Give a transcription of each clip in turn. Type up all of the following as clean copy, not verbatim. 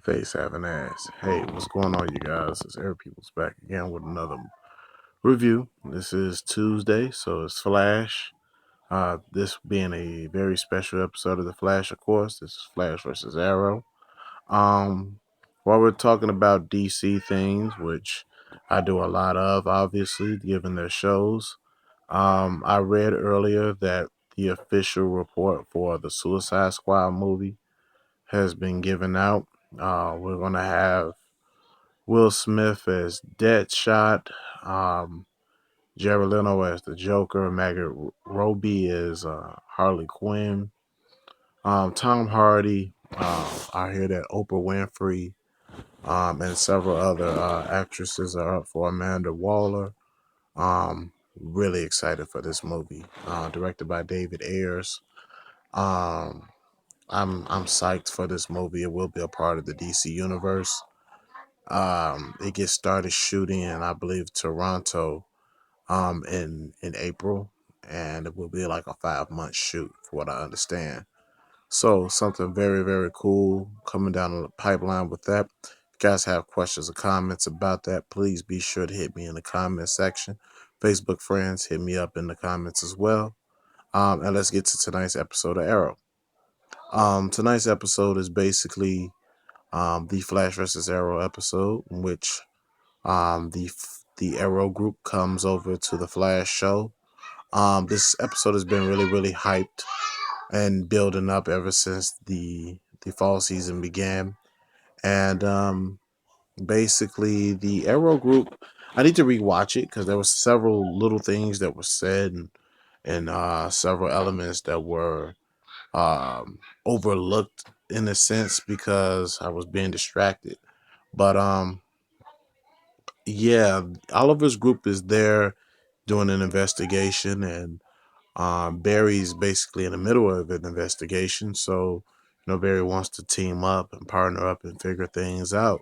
Face having ass. Hey, what's going on, you guys? It's Air People's back again with another review. This is Tuesday, so it's Flash. This being a very special episode of the Flash, of course. This is Flash versus Arrow. Um, while we're talking about DC things, which I do a lot of, obviously, given their shows. I read earlier that the official report for the Suicide Squad movie has been given out. We're gonna have Will Smith as Deadshot, um, Jared Leto as the Joker, Margaret Robbie as Harley Quinn, Tom Hardy. I hear that Oprah Winfrey and several other actresses are up for Amanda Waller. Really excited for this movie, directed by David Ayers. Um, I'm psyched for this movie. It will be a part of the DC universe. It gets started shooting in, I believe, Toronto in April, and it will be like a 5 month shoot for what I understand. So something very, very cool coming down the pipeline with that. If you guys have questions or comments about that, please be sure to hit me in the comment section. Facebook friends, hit me up in the comments as well. And let's get to tonight's episode of Arrow. Tonight's episode is basically the Flash versus Arrow episode, in which the Arrow group comes over to the Flash show. This episode has been really, really hyped and building up ever since the fall season began. And basically, the Arrow group. I need to rewatch it because there were several little things that were said and several elements that were overlooked in a sense because I was being distracted. But yeah, Oliver's group is there doing an investigation, and Barry's basically in the middle of an investigation. So, Barry wants to team up and partner up and figure things out.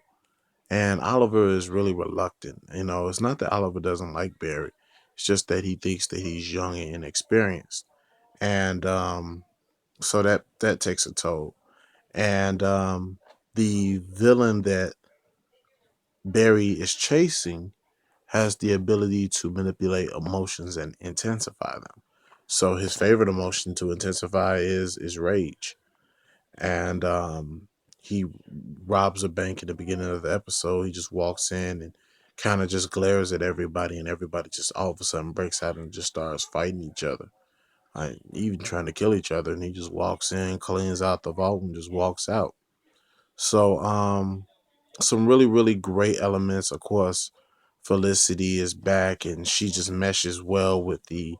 And Oliver is really reluctant. It's not that Oliver doesn't like Barry, it's just that he thinks that he's young and inexperienced. And so that takes a toll. And the villain that Barry is chasing has the ability to manipulate emotions and intensify them. So his favorite emotion to intensify is rage. And he robs a bank at the beginning of the episode. He just walks in and kind of just glares at everybody, and everybody just all of a sudden breaks out and just starts fighting each other, even trying to kill each other. And he just walks in, cleans out the vault, and just walks out. So some really, really great elements. Of course, Felicity is back, and she just meshes well with the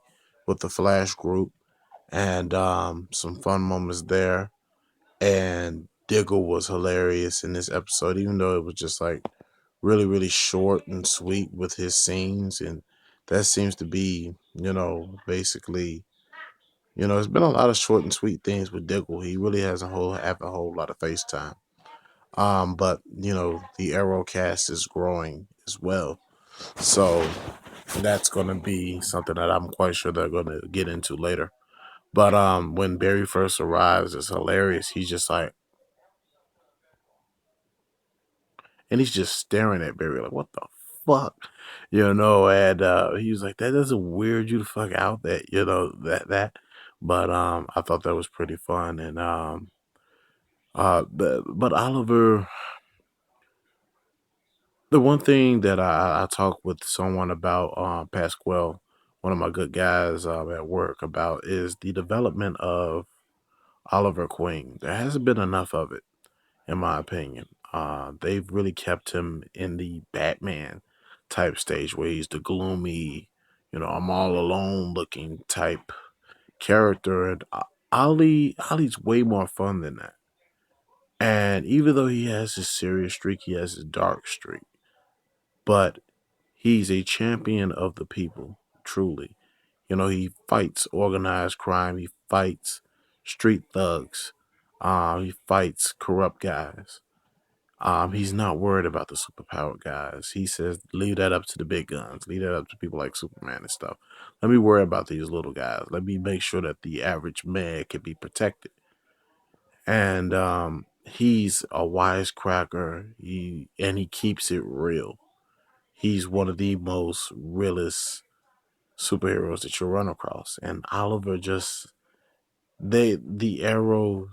Flash group, and some fun moments there. And Diggle was hilarious in this episode, even though it was just like really, really short and sweet with his scenes, and that seems to be, basically, it's been a lot of short and sweet things with Diggle. He really hasn't have a whole lot of face time. But the Arrow cast is growing as well. So that's gonna be something that I'm quite sure they're gonna get into later. But when Barry first arrives, it's hilarious. He's just like, and he's just staring at Barry like, what the fuck? And he was like, that doesn't weird you the fuck out that, that. But I thought that was pretty fun. And but Oliver, the one thing that I talked with someone about, Pasquale, one of my good guys at work, about is the development of Oliver Queen. There hasn't been enough of it, in my opinion. They've really kept him in the Batman type stage where he's the gloomy, I'm all alone looking type character. And Ollie's way more fun than that. And even though he has his serious streak, he has his dark streak. But he's a champion of the people, truly. He fights organized crime. He fights street thugs. He fights corrupt guys. He's not worried about the superpowered guys. He says, leave that up to the big guns. Leave that up to people like Superman and stuff. Let me worry about these little guys. Let me make sure that the average man can be protected. And he's a wisecracker. He keeps it real. He's one of the most realest superheroes that you'll run across. And Oliver just the Arrow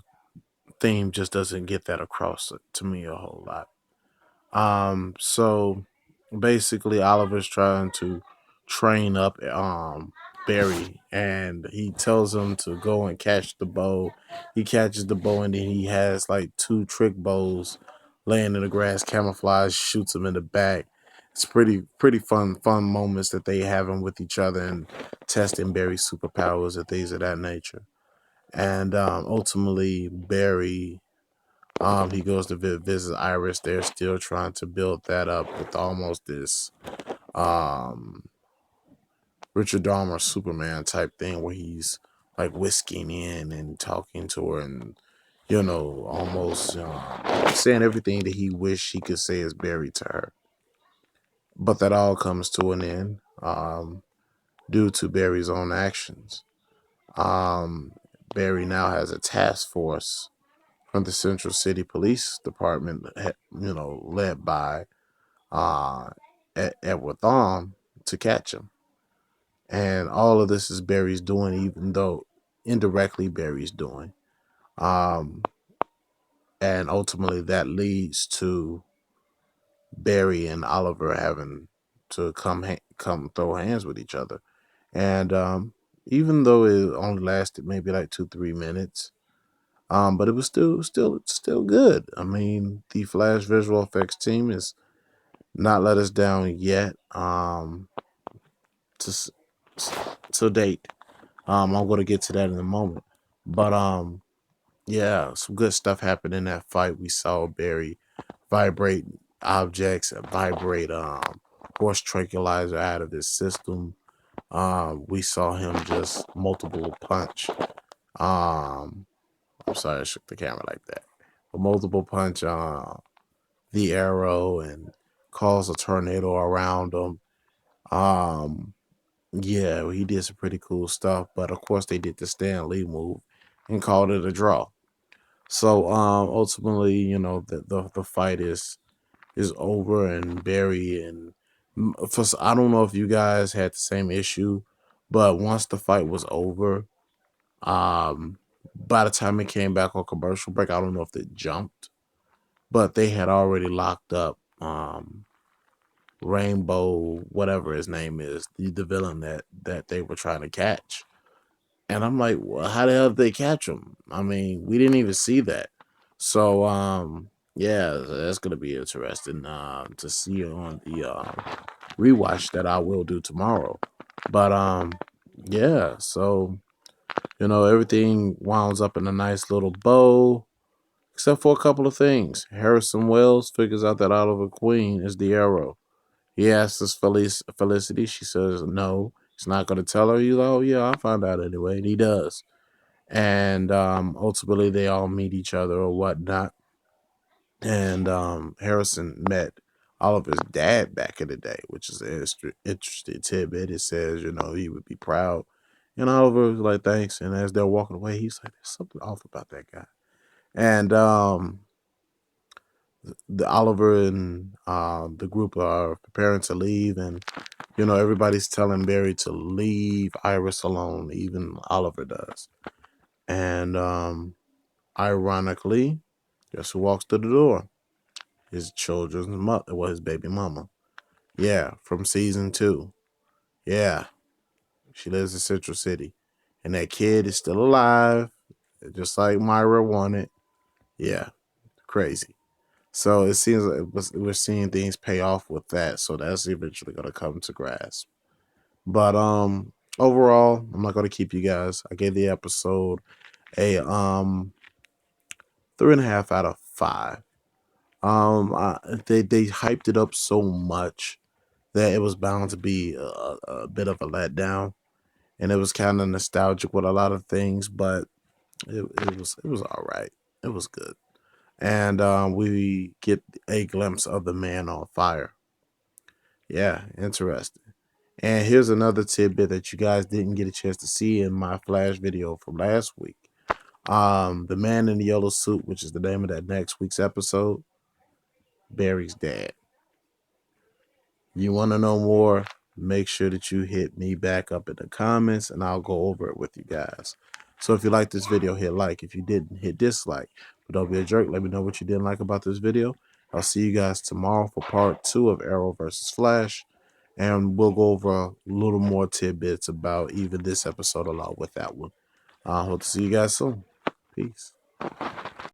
theme just doesn't get that across to me a whole lot. So basically Oliver's trying to train up Barry, and he tells him to go and catch the bow. He catches the bow, and then he has like two trick bows laying in the grass, camouflage, shoots him in the back. It's pretty fun moments that they having with each other and testing Barry's superpowers and things of that nature. And ultimately Barry, he goes to visit Iris. They're still trying to build that up with almost this um, Richard Dahmer Superman type thing where he's like whisking in and talking to her and, almost saying everything that he wished he could say is buried to her. But that all comes to an end due to Barry's own actions. Um, Barry now has a task force from the Central City Police Department, led by uh, Edward Thawne to catch him. And all of this is Barry's doing, even though indirectly Barry's doing. Um, and ultimately that leads to Barry and Oliver having to come throw hands with each other. And even though it only lasted maybe like 2-3 minutes, but it was still good. I mean, the Flash visual effects team is not let us down yet. To to date, I'm going to get to that in a moment. But yeah, some good stuff happened in that fight. We saw Barry vibrate objects and vibrate horse tranquilizer out of his system. We saw him just multiple punch. I'm sorry, I shook the camera like that. A multiple punch the Arrow and cause a tornado around him. Um, yeah, he did some pretty cool stuff, but of course they did the Stan Lee move and called it a draw. So ultimately, the fight is over, and Barry and first, I don't know if you guys had the same issue, but once the fight was over, um, by the time it came back on commercial break, I don't know if they jumped, but they had already locked up Rainbow, whatever his name is, the villain that they were trying to catch. And I'm like, well, how the hell did they catch him? I mean, we didn't even see that. So yeah, that's gonna be interesting to see on the rewatch that I will do tomorrow. But yeah, so everything winds up in a nice little bow, except for a couple of things. Harrison Wells figures out that Oliver Queen is the Arrow. He asks us Felicity. She says no. He's not going to tell her. He's like, oh yeah, I'll find out anyway. And he does. And ultimately, they all meet each other or whatnot. And Harrison met Oliver's dad back in the day, which is an interesting tidbit. It says, he would be proud. And Oliver was like, thanks. And as they're walking away, he's like, there's something off about that guy. And the Oliver and the group are preparing to leave, and everybody's telling Barry to leave Iris alone. Even Oliver does. And ironically, guess who walks through the door? His children's mother, well, his baby mama. Yeah, from season 2. Yeah, she lives in Central City, and that kid is still alive, just like Myra wanted. Yeah, crazy. So it seems like we're seeing things pay off with that. So that's eventually going to come to grasp. But overall, I'm not going to keep you guys. I gave the episode a 3.5 out of 5. They hyped it up so much that it was bound to be a bit of a letdown, and it was kind of nostalgic with a lot of things, but it was all right. It was good. And we get a glimpse of the Man on Fire. Yeah, interesting. And here's another tidbit that you guys didn't get a chance to see in my Flash video from last week. The man in the yellow suit, which is the name of that next week's episode, Barry's dad. You want to know more? Make sure that you hit me back up in the comments and I'll go over it with you guys. So if you like this video, hit like. If you didn't, hit dislike. But don't be a jerk. Let me know what you didn't like about this video. I'll see you guys tomorrow for part 2 of Arrow versus Flash. And we'll go over a little more tidbits about even this episode along with that one. I hope to see you guys soon. Peace.